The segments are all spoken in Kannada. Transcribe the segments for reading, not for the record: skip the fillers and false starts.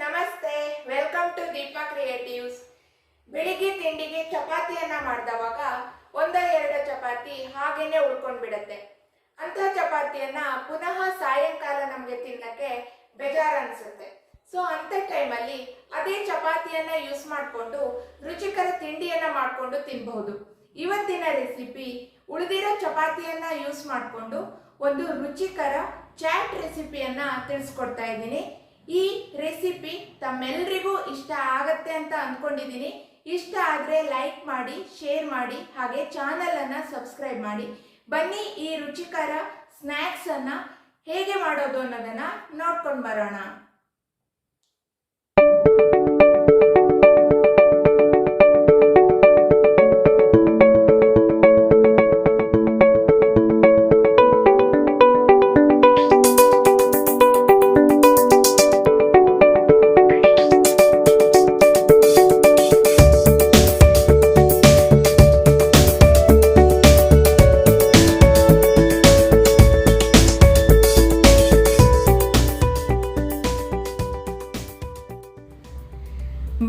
ನಮಸ್ತೆ, ವೆಲ್ಕಮ್ ಟು ದೀಪಾ ಕ್ರಿಯೇಟಿವ್ಸ್. ಬೆಳಿಗ್ಗೆ ತಿಂಡಿಗೆ ಚಪಾತಿಯನ್ನ ಮಾಡಿದವಾಗ ಎರಡು ಚಪಾತಿ ಹಾಗೇನೆ ಉಳ್ಕೊಂಡ್ಬಿಡತ್ತೆ. ಅಂತ ಚಪಾತಿಯನ್ನ ಪುನಃ ಸಾಯಂಕಾಲ ನಮಗೆ ತಿನ್ನಕ್ಕೆ ಬೇಜಾರು ಅನ್ಸುತ್ತೆ. ಸೊ ಅಂತ ಟೈಮಲ್ಲಿ ಅದೇ ಚಪಾತಿಯನ್ನ ಯೂಸ್ ಮಾಡಿಕೊಂಡು ರುಚಿಕರ ತಿಂಡಿಯನ್ನ ಮಾಡಿಕೊಂಡು ತಿನ್ನಬಹುದು. ಇವತ್ತಿನ ರೆಸಿಪಿ ಉಳಿದಿರೋ ಚಪಾತಿಯನ್ನ ಯೂಸ್ ಮಾಡಿಕೊಂಡು ಒಂದು ರುಚಿಕರ ಚಾಟ್ ರೆಸಿಪಿಯನ್ನ ತಿಳಿಸ್ಕೊಡ್ತಾ ಇದ್ದೀನಿ. ಈ ರೆಸಿಪಿ ತಮ್ಮೆಲ್ಲರಿಗೂ ಇಷ್ಟ ಆಗತ್ತೆ ಅಂತ ಅಂದ್ಕೊಂಡಿದ್ದೀನಿ. ಇಷ್ಟ ಆದರೆ ಲೈಕ್ ಮಾಡಿ, ಶೇರ್ ಮಾಡಿ, ಹಾಗೆ ಚಾನಲನ್ನು ಸಬ್ಸ್ಕ್ರೈಬ್ ಮಾಡಿ. ಬನ್ನಿ ಈ ರುಚಿಕರ ಸ್ನ್ಯಾಕ್ಸನ್ನು ಹೇಗೆ ಮಾಡೋದು ಅನ್ನೋದನ್ನು ನೋಡ್ಕೊಂಡು ಬರೋಣ.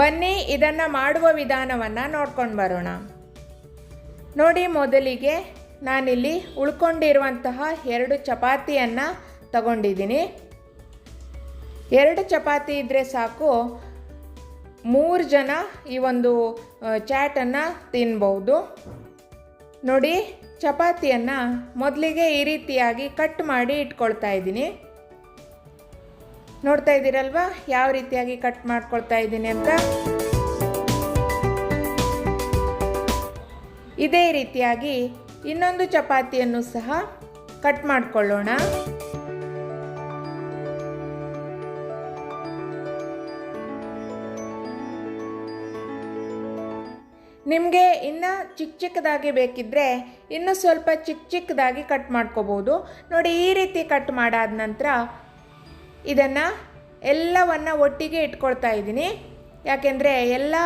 ಬನ್ನಿ ಇದನ್ನು ಮಾಡುವ ವಿಧಾನವನ್ನು ನೋಡ್ಕೊಂಡು ಬರೋಣ. ನೋಡಿ, ಮೊದಲಿಗೆ ನಾನಿಲ್ಲಿ ಉಳ್ಕೊಂಡಿರುವಂತಹ 2 ಚಪಾತಿಯನ್ನು ತಗೊಂಡಿದ್ದೀನಿ. 2 ಚಪಾತಿ ಇದ್ದರೆ ಸಾಕು, 3 ಜನ ಈ ಒಂದು ಚಾಟನ್ನು ತಿನ್ಬೋದು. ನೋಡಿ, ಚಪಾತಿಯನ್ನು ಮೊದಲಿಗೆ ಈ ರೀತಿಯಾಗಿ ಕಟ್ ಮಾಡಿ ಇಟ್ಕೊಳ್ತಾ ಇದ್ದೀನಿ. ನೋಡ್ತಾ ಇದ್ದೀರಲ್ವಾ ಯಾವ ರೀತಿಯಾಗಿ ಕಟ್ ಮಾಡ್ಕೊಳ್ತಾ ಇದ್ದೀನಿ ಅಂತ. ಇದೇ ರೀತಿಯಾಗಿ ಇನ್ನೊಂದು ಚಪಾತಿಯನ್ನು ಸಹ ಕಟ್ ಮಾಡಿಕೊಳ್ಳೋಣ. ನಿಮಗೆ ಇನ್ನು ಚಿಕ್ಕದಾಗಿ ಬೇಕಿದ್ದರೆ ಇನ್ನೂ ಸ್ವಲ್ಪ ಚಿಕ್ಕದಾಗಿ ಕಟ್ ಮಾಡ್ಕೋಬೋದು. ನೋಡಿ, ಈ ರೀತಿ ಕಟ್ ಮಾಡಾದ ನಂತರ ಇದನ್ನು ಎಲ್ಲವನ್ನು ಒಟ್ಟಿಗೆ ಇಟ್ಕೊಳ್ತಾ ಇದ್ದೀನಿ. ಯಾಕೆಂದರೆ ಎಲ್ಲ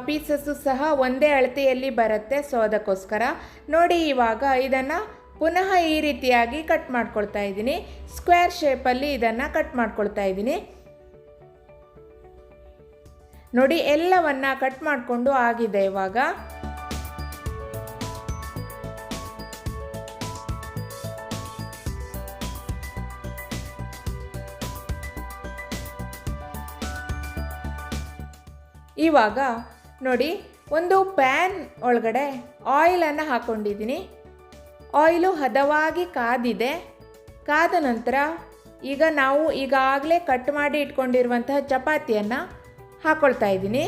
ಪೀಸಸ್ಸು ಸಹ ಒಂದೇ ಅಳತೆಯಲ್ಲಿ ಬರುತ್ತೆ. ಸೊ ಅದಕ್ಕೋಸ್ಕರ ನೋಡಿ, ಇವಾಗ ಇದನ್ನು ಪುನಃ ಈ ರೀತಿಯಾಗಿ ಕಟ್ ಮಾಡ್ಕೊಳ್ತಾ ಇದ್ದೀನಿ. ಸ್ಕ್ವೇರ್ ಶೇಪಲ್ಲಿ ಇದನ್ನು ಕಟ್ ಮಾಡ್ಕೊಳ್ತಾ ಇದ್ದೀನಿ. ನೋಡಿ, ಎಲ್ಲವನ್ನು ಕಟ್ ಮಾಡಿಕೊಂಡು ಆಗಿದೆ. ಇವಾಗ ನೋಡಿ, ಒಂದು ಪ್ಯಾನ್ ಒಳಗಡೆ ಆಯಿಲನ್ನು ಹಾಕ್ಕೊಂಡಿದ್ದೀನಿ. ಆಯಿಲು ಹದವಾಗಿ ಕಾದಿದೆ. ಕಾದ ನಂತರ ಈಗ ನಾವು ಈಗಾಗಲೇ ಕಟ್ ಮಾಡಿ ಇಟ್ಕೊಂಡಿರುವಂತಹ ಚಪಾತಿಯನ್ನು ಹಾಕ್ಕೊಳ್ತಾ ಇದ್ದೀನಿ.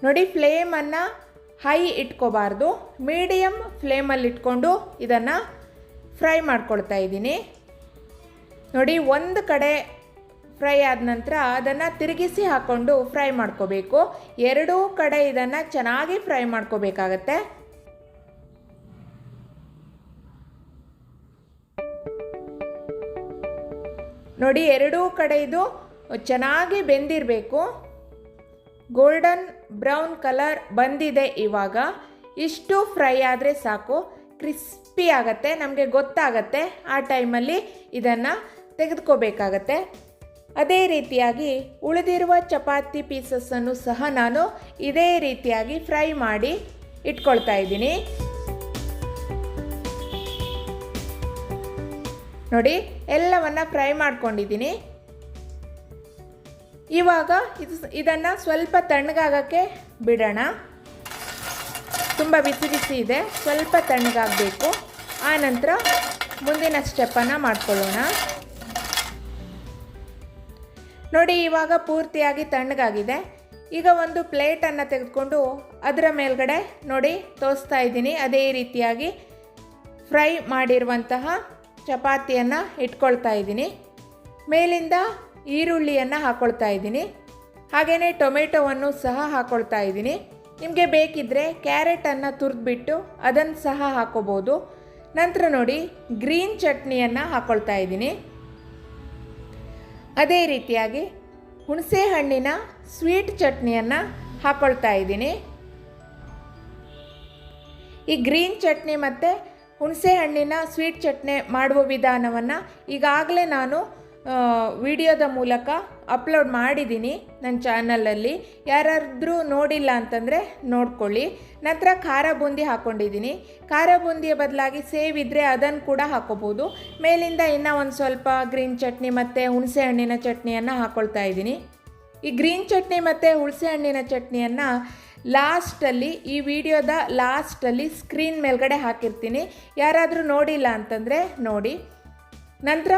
ನೋಡಿ, ಫ್ಲೇಮನ್ನು ಹೈ ಇಟ್ಕೋಬಾರ್ದು, ಮೀಡಿಯಮ್ ಫ್ಲೇಮಲ್ಲಿ ಇಟ್ಕೊಂಡು ಇದನ್ನು ಫ್ರೈ ಮಾಡ್ಕೊಳ್ತಾ ಇದ್ದೀನಿ. ನೋಡಿ, ಒಂದು ಕಡೆ ಫ್ರೈ ಆದ ನಂತರ ಅದನ್ನು ತಿರುಗಿಸಿ ಹಾಕ್ಕೊಂಡು ಫ್ರೈ ಮಾಡ್ಕೋಬೇಕು. ಎರಡೂ ಕಡೆ ಇದನ್ನು ಚೆನ್ನಾಗಿ ಫ್ರೈ ಮಾಡ್ಕೋಬೇಕಾಗತ್ತೆ. ನೋಡಿ, ಎರಡೂ ಕಡೆ ಇದು ಚೆನ್ನಾಗಿ ಬೆಂದಿರಬೇಕು. ಗೋಲ್ಡನ್ ಬ್ರೌನ್ ಕಲರ್ ಬಂದಿದೆ. ಇವಾಗ ಇಷ್ಟು ಫ್ರೈ ಆದರೆ ಸಾಕು, ಕ್ರಿಸ್ಪಿ ಆಗುತ್ತೆ, ನಮಗೆ ಗೊತ್ತಾಗತ್ತೆ. ಆ ಟೈಮಲ್ಲಿ ಇದನ್ನು ತೆಗೆದುಕೋಬೇಕಾಗತ್ತೆ. ಅದೇ ರೀತಿಯಾಗಿ ಉಳಿದಿರುವ ಚಪಾತಿ ಪೀಸಸ್ಸನ್ನು ಸಹ ನಾನು ಇದೇ ರೀತಿಯಾಗಿ ಫ್ರೈ ಮಾಡಿ ಇಟ್ಕೊಳ್ತಾ ಇದ್ದೀನಿ. ನೋಡಿ, ಎಲ್ಲವನ್ನು ಫ್ರೈ ಮಾಡ್ಕೊಂಡಿದ್ದೀನಿ. ಇವಾಗ ಇದನ್ನು ಸ್ವಲ್ಪ ತಣ್ಣಗಾಗಕ್ಕೆ ಬಿಡೋಣ. ತುಂಬ ಬಿಸಿ ಬಿಸಿ ಇದೆ, ಸ್ವಲ್ಪ ತಣ್ಣಗಾಗಬೇಕು. ಆ ನಂತರ ಮುಂದಿನ ಸ್ಟೆಪ್ಪನ್ನು ಮಾಡ್ಕೊಳ್ಳೋಣ. ನೋಡಿ, ಇವಾಗ ಪೂರ್ತಿಯಾಗಿ ತಣ್ಣಗಾಗಿದೆ. ಈಗ ಒಂದು ಪ್ಲೇಟನ್ನು ತೆಗೆದುಕೊಂಡು ಅದರ ಮೇಲ್ಗಡೆ ನೋಡಿ ತೋರಿಸ್ತಾ ಇದ್ದೀನಿ. ಅದೇ ರೀತಿಯಾಗಿ ಫ್ರೈ ಮಾಡಿರುವಂತಹ ಚಪಾತಿಯನ್ನು ಇಟ್ಕೊಳ್ತಾ ಇದ್ದೀನಿ. ಮೇಲಿಂದ ಈರುಳ್ಳಿಯನ್ನು ಹಾಕ್ಕೊಳ್ತಾ ಇದ್ದೀನಿ. ಹಾಗೆಯೇ ಟೊಮೆಟೊವನ್ನು ಸಹ ಹಾಕ್ಕೊಳ್ತಾ ಇದ್ದೀನಿ. ನಿಮಗೆ ಬೇಕಿದ್ದರೆ ಕ್ಯಾರೆಟನ್ನು ತುರಿದ್ಬಿಟ್ಟು ಅದನ್ನು ಸಹ ಹಾಕ್ಕೋಬೋದು. ನಂತರ ನೋಡಿ, ಗ್ರೀನ್ ಚಟ್ನಿಯನ್ನು ಹಾಕ್ಕೊಳ್ತಾ ಇದ್ದೀನಿ. ಅದೇ ರೀತಿಯಾಗಿ ಹುಣಸೆ ಹಣ್ಣಿನ ಸ್ವೀಟ್ ಚಟ್ನಿಯನ್ನು ಹಾಕ್ಕೊಳ್ತಾ ಇದ್ದೀನಿ. ಈ ಗ್ರೀನ್ ಚಟ್ನಿ ಮತ್ತು ಹುಣಸೆ ಹಣ್ಣಿನ ಸ್ವೀಟ್ ಚಟ್ನಿ ಮಾಡುವ ವಿಧಾನವನ್ನು ಈಗಾಗಲೇ ನಾನು ವಿಡಿಯೋದ ಮೂಲಕ ಅಪ್ಲೋಡ್ ಮಾಡಿದ್ದೀನಿ ನನ್ನ ಚಾನಲಲ್ಲಿ. ಯಾರಾದರೂ ನೋಡಿಲ್ಲ ಅಂತಂದರೆ ನೋಡ್ಕೊಳ್ಳಿ. ನಂತರ ಖಾರ ಬೂಂದಿ ಹಾಕ್ಕೊಂಡಿದ್ದೀನಿ. ಖಾರ ಬೂಂದಿಯ ಬದಲಾಗಿ ಸೇವ್ ಇದ್ದರೆ ಅದನ್ನು ಕೂಡ ಹಾಕ್ಕೋಬೋದು. ಮೇಲಿಂದ ಇನ್ನೂ ಒಂದು ಸ್ವಲ್ಪ ಗ್ರೀನ್ ಚಟ್ನಿ ಮತ್ತು ಹುಣಸೆ ಹಣ್ಣಿನ ಚಟ್ನಿಯನ್ನು ಹಾಕ್ಕೊಳ್ತಾ ಇದ್ದೀನಿ. ಈ ಗ್ರೀನ್ ಚಟ್ನಿ ಮತ್ತು ಹುಣಸೆ ಹಣ್ಣಿನ ಚಟ್ನಿಯನ್ನು ಲಾಸ್ಟಲ್ಲಿ, ಈ ವಿಡಿಯೋದ ಲಾಸ್ಟಲ್ಲಿ ಸ್ಕ್ರೀನ್ ಮೇಲ್ಗಡೆ ಹಾಕಿರ್ತೀನಿ. ಯಾರಾದರೂ ನೋಡಿಲ್ಲ ಅಂತಂದರೆ ನೋಡಿ. ನಂತರ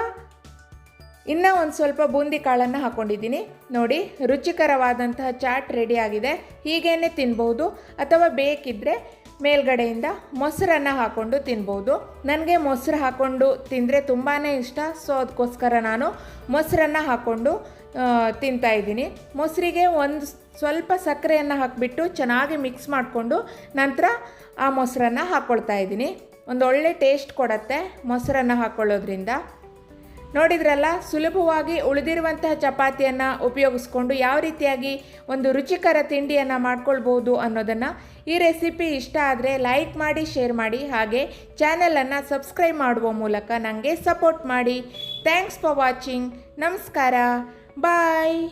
ಇನ್ನೂ ಒಂದು ಸ್ವಲ್ಪ ಬೂಂದಿ ಕಾಳನ್ನು ಹಾಕ್ಕೊಂಡಿದ್ದೀನಿ. ನೋಡಿ, ರುಚಿಕರವಾದಂತಹ ಚಾಟ್ ರೆಡಿಯಾಗಿದೆ. ಹೀಗೇ ತಿನ್ಬೋದು ಅಥವಾ ಬೇಕಿದ್ದರೆ ಮೇಲ್ಗಡೆಯಿಂದ ಮೊಸರನ್ನು ಹಾಕ್ಕೊಂಡು ತಿನ್ಬೋದು. ನನಗೆ ಮೊಸರು ಹಾಕ್ಕೊಂಡು ತಿಂದರೆ ತುಂಬಾ ಇಷ್ಟ. ಸೊ ಅದಕ್ಕೋಸ್ಕರ ನಾನು ಮೊಸರನ್ನು ಹಾಕ್ಕೊಂಡು ತಿಂತಾಯಿದ್ದೀನಿ. ಮೊಸರಿಗೆ ಒಂದು ಸ್ವಲ್ಪ ಸಕ್ಕರೆಯನ್ನು ಹಾಕಿಬಿಟ್ಟು ಚೆನ್ನಾಗಿ ಮಿಕ್ಸ್ ಮಾಡಿಕೊಂಡು ನಂತರ ಆ ಮೊಸರನ್ನು ಹಾಕ್ಕೊಳ್ತಾ ಇದ್ದೀನಿ. ಒಂದು ಒಳ್ಳೆ ಟೇಸ್ಟ್ ಕೊಡುತ್ತೆ ಮೊಸರನ್ನು ಹಾಕ್ಕೊಳ್ಳೋದ್ರಿಂದ. ನೋಡಿದ್ರಲ್ಲ, ಸುಲಭವಾಗಿ ಉಳಿದಿರುವಂತಹ ಚಪಾತಿಯನ್ನು ಉಪಯೋಗಿಸ್ಕೊಂಡು ಯಾವ ರೀತಿಯಾಗಿ ಒಂದು ರುಚಿಕರ ತಿಂಡಿಯನ್ನು ಮಾಡ್ಕೊಳ್ಬೋದು ಅನ್ನೋದನ್ನು. ಈ ರೆಸಿಪಿ ಇಷ್ಟ ಆದರೆ ಲೈಕ್ ಮಾಡಿ, ಶೇರ್ ಮಾಡಿ, ಹಾಗೆ ಚಾನಲನ್ನು ಸಬ್ಸ್ಕ್ರೈಬ್ ಮಾಡುವ ಮೂಲಕ ನನಗೆ ಸಪೋರ್ಟ್ ಮಾಡಿ. Thanks for watching. ನಮಸ್ಕಾರ. ಬಾಯ್.